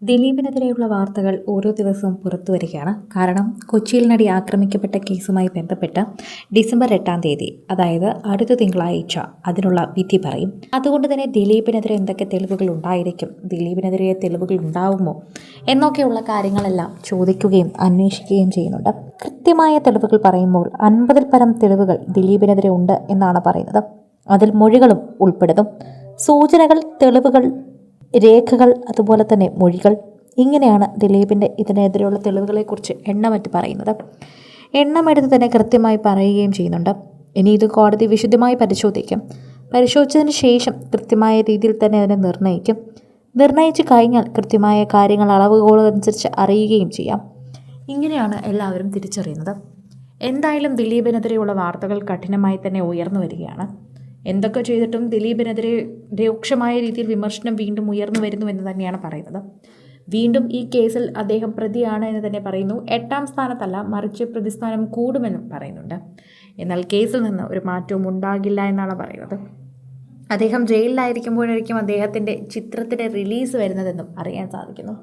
ദിലീപിനെതിരെയുള്ള വാർത്തകൾ ഓരോ ദിവസവും പുറത്തു വരികയാണ്. കാരണം കൊച്ചിയിൽ നടി ആക്രമിക്കപ്പെട്ട കേസുമായി ബന്ധപ്പെട്ട് ഡിസംബർ 8-ാം തീയതി, അതായത് അടുത്ത തിങ്കളാഴ്ച അതിനുള്ള വിധി പറയും. അതുകൊണ്ട് തന്നെ ദിലീപിനെതിരെ എന്തൊക്കെ തെളിവുകൾ ഉണ്ടായിരിക്കും, ദിലീപിനെതിരെ തെളിവുകൾ ഉണ്ടാവുമോ എന്നൊക്കെയുള്ള കാര്യങ്ങളെല്ലാം ചോദിക്കുകയും അന്വേഷിക്കുകയും ചെയ്യുന്നുണ്ട്. കൃത്യമായ തെളിവുകൾ പറയുമ്പോൾ 50-ൽ പരം തെളിവുകൾ ദിലീപിനെതിരെ ഉണ്ട് എന്നാണ് പറയുന്നത്. അതിൽ മൊഴികളും ഉൾപ്പെടുന്നു. സൂചനകൾ, തെളിവുകൾ, രേഖകൾ, അതുപോലെ തന്നെ മൊഴികൾ. ഇങ്ങനെയാണ് ദിലീപിൻ്റെ ഇതിനെതിരെയുള്ള തെളിവുകളെക്കുറിച്ച് എണ്ണമറ്റ് പറയുന്നത്. എണ്ണമെടുത്ത് തന്നെ കൃത്യമായി പറയുകയും ചെയ്യുന്നുണ്ട്. ഇനി ഇത് കോടതി വിശദമായി പരിശോധിക്കും. പരിശോധിച്ചതിന് ശേഷം കൃത്യമായ രീതിയിൽ തന്നെ അതിനെ നിർണ്ണയിച്ചു കഴിഞ്ഞാൽ കൃത്യമായ കാര്യങ്ങൾ അളവുകോലനുസരിച്ച് അറിയുകയും ചെയ്യാം. ഇങ്ങനെയാണ് എല്ലാവരും തിരിച്ചറിയുന്നത്. എന്തായാലും ദിലീപിനെതിരെയുള്ള വാർത്തകൾ കഠിനമായി തന്നെ ഉയർന്നു വരികയാണ്. എന്തൊക്കെ ചെയ്തിട്ടും ദിലീപിനെതിരെ രൂക്ഷമായ രീതിയിൽ വിമർശനം വീണ്ടും ഉയർന്നു വരുന്നു എന്ന് തന്നെയാണ് പറയുന്നത്. വീണ്ടും ഈ കേസിൽ അദ്ദേഹം പ്രതിയാണ് എന്ന് തന്നെ പറയുന്നു. 8-ാം സ്ഥാനത്തല്ല, മറിച്ച് പ്രതിസ്ഥാനം കൂടുമെന്നും പറയുന്നുണ്ട്. എന്നാൽ കേസിൽ നിന്ന് ഒരു മാറ്റവും ഉണ്ടാകില്ല എന്നാണ് പറയുന്നത്. അദ്ദേഹം ജയിലിലായിരിക്കുമ്പോഴായിരിക്കും അദ്ദേഹത്തിൻ്റെ ചിത്രത്തിൻ്റെ റിലീസ് വരുന്നതെന്നും അറിയാൻ സാധിക്കുന്നു.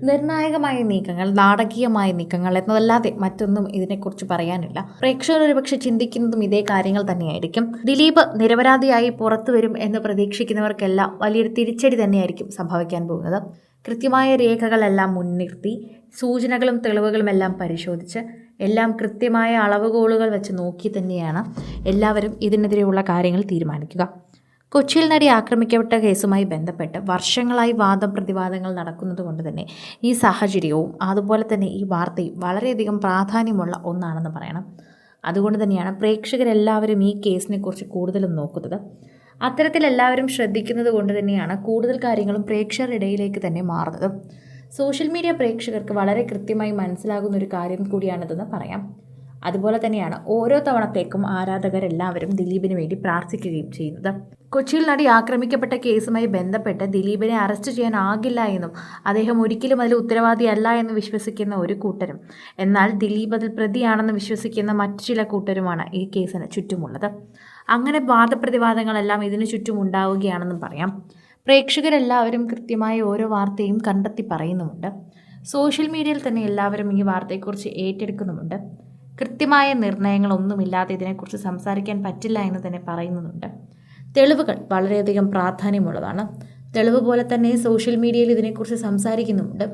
നിർണായകമായ നീക്കങ്ങൾ, നാടകീയമായ നീക്കങ്ങൾ എന്നതല്ലാതെ മറ്റൊന്നും ഇതിനെക്കുറിച്ച് പറയാനില്ല. പ്രേക്ഷകർ ഒരുപക്ഷെ ചിന്തിക്കുന്നതും ഇതേ കാര്യങ്ങൾ തന്നെയായിരിക്കും. ദിലീപ് നിരപരാധിയായി പുറത്തു വരും എന്ന് പ്രതീക്ഷിക്കുന്നവർക്കെല്ലാം വലിയൊരു തിരിച്ചടി തന്നെയായിരിക്കും സംഭവിക്കാൻ പോകുന്നത്. കൃത്യമായ രേഖകളെല്ലാം മുൻനിർത്തി, സൂചനകളും തെളിവുകളും എല്ലാം പരിശോധിച്ച്, എല്ലാം കൃത്യമായ അളവുകോലുകൾ വെച്ച് നോക്കി തന്നെയാണ് എല്ലാവരും ഇതിനെതിരെയുള്ള കാര്യങ്ങൾ തീരുമാനിക്കുക. കൊച്ചിയിൽ നടി ആക്രമിക്കപ്പെട്ട കേസുമായി ബന്ധപ്പെട്ട് വർഷങ്ങളായി വാദം പ്രതിവാദങ്ങൾ നടക്കുന്നത് കൊണ്ട് തന്നെ ഈ സാഹചര്യവും അതുപോലെ തന്നെ ഈ വാർത്തയും വളരെയധികം പ്രാധാന്യമുള്ള ഒന്നാണെന്ന് പറയണം. അതുകൊണ്ട് തന്നെയാണ് പ്രേക്ഷകരെല്ലാവരും ഈ കേസിനെക്കുറിച്ച് കൂടുതലും നോക്കുന്നത്. അത്തരത്തിൽ എല്ലാവരും ശ്രദ്ധിക്കുന്നത് കൊണ്ട് തന്നെയാണ് കൂടുതൽ കാര്യങ്ങളും പ്രേക്ഷകരുടെ ഇടയിലേക്ക് തന്നെ മാറുന്നത്. സോഷ്യൽ മീഡിയ പ്രേക്ഷകർക്ക് വളരെ കൃത്യമായി മനസ്സിലാകുന്ന ഒരു കാര്യം കൂടിയാണിതെന്ന് പറയാം. അതുപോലെ തന്നെയാണ് ഓരോ തവണത്തേക്കും ആരാധകരെല്ലാവരും ദിലീപിന് വേണ്ടി പ്രാർത്ഥിക്കുകയും ചെയ്യുന്നത്. കൊച്ചിയിൽ നടി ആക്രമിക്കപ്പെട്ട കേസുമായി ബന്ധപ്പെട്ട് ദിലീപിനെ അറസ്റ്റ് ചെയ്യാനാകില്ല എന്നും അദ്ദേഹം ഒരിക്കലും അതിൽ ഉത്തരവാദിയല്ല എന്ന് വിശ്വസിക്കുന്ന ഒരു കൂട്ടരും, എന്നാൽ ദിലീപ് അതിൽ പ്രതിയാണെന്ന് വിശ്വസിക്കുന്ന മറ്റു ചില കൂട്ടരുമാണ് ഈ കേസിന് ചുറ്റുമുള്ളത്. അങ്ങനെ വാദപ്രതിവാദങ്ങളെല്ലാം ഇതിനു ചുറ്റും ഉണ്ടാവുകയാണെന്നും പറയാം. പ്രേക്ഷകരെല്ലാവരും കൃത്യമായ ഓരോ വാർത്തയും കണ്ടെത്തി പറയുന്നുമുണ്ട്. സോഷ്യൽ മീഡിയയിൽ തന്നെ എല്ലാവരും ഈ വാർത്തയെക്കുറിച്ച് ഏറ്റെടുക്കുന്നുമുണ്ട്. കൃത്യമായ നിർണയങ്ങളൊന്നുമില്ലാതെ ഇതിനെക്കുറിച്ച് സംസാരിക്കാൻ പറ്റില്ല എന്ന് തന്നെ പറയുന്നുണ്ട്. തെളിവുകൾ വളരെയധികം പ്രാധാന്യമുള്ളതാണ്. തെളിവ് പോലെ തന്നെ സോഷ്യൽ മീഡിയയിൽ ഇതിനെക്കുറിച്ച് സംസാരിക്കുന്നുമുണ്ട്.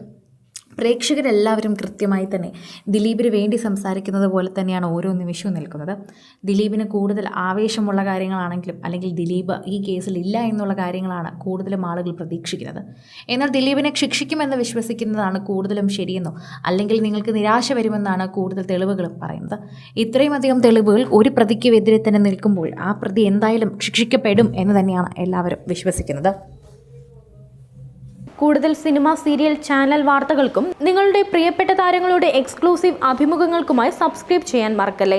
പ്രേക്ഷകരെല്ലാവരും കൃത്യമായി തന്നെ ദിലീപിന് വേണ്ടി സംസാരിക്കുന്നത് പോലെ തന്നെയാണ് ഓരോ നിമിഷവും നിൽക്കുന്നത്. ദിലീപിന് കൂടുതൽ ആവേശമുള്ള കാര്യങ്ങളാണെങ്കിലും, അല്ലെങ്കിൽ ദിലീപ് ഈ കേസിൽ ഇല്ല എന്നുള്ള കാര്യങ്ങളാണ് കൂടുതലും ആളുകൾ പ്രതീക്ഷിക്കുന്നത്. എന്നാൽ ദിലീപിനെ ശിക്ഷിക്കുമെന്ന് വിശ്വസിക്കുന്നതാണ് കൂടുതലും ശരിയെന്നോ, അല്ലെങ്കിൽ നിങ്ങൾക്ക് നിരാശ വരുമെന്നാണ് കൂടുതൽ തെളിവുകളും പറയുന്നത്. ഇത്രയും അധികം തെളിവുകൾ ഒരു പ്രതിക്കെതിരെ തന്നെ നിൽക്കുമ്പോൾ ആ പ്രതി എന്തായാലും ശിക്ഷിക്കപ്പെടും എന്ന് തന്നെയാണ് എല്ലാവരും വിശ്വസിക്കുന്നത്. കൂടുതൽ സിനിമ, സീരിയൽ, ചാനൽ വാർത്തകൾക്കും നിങ്ങളുടെ പ്രിയപ്പെട്ട താരങ്ങളുടെ എക്സ്ക്ലൂസീവ് അഭിമുഖങ്ങൾക്കുമായി സബ്സ്ക്രൈബ് ചെയ്യാൻ മറക്കല്ലേ.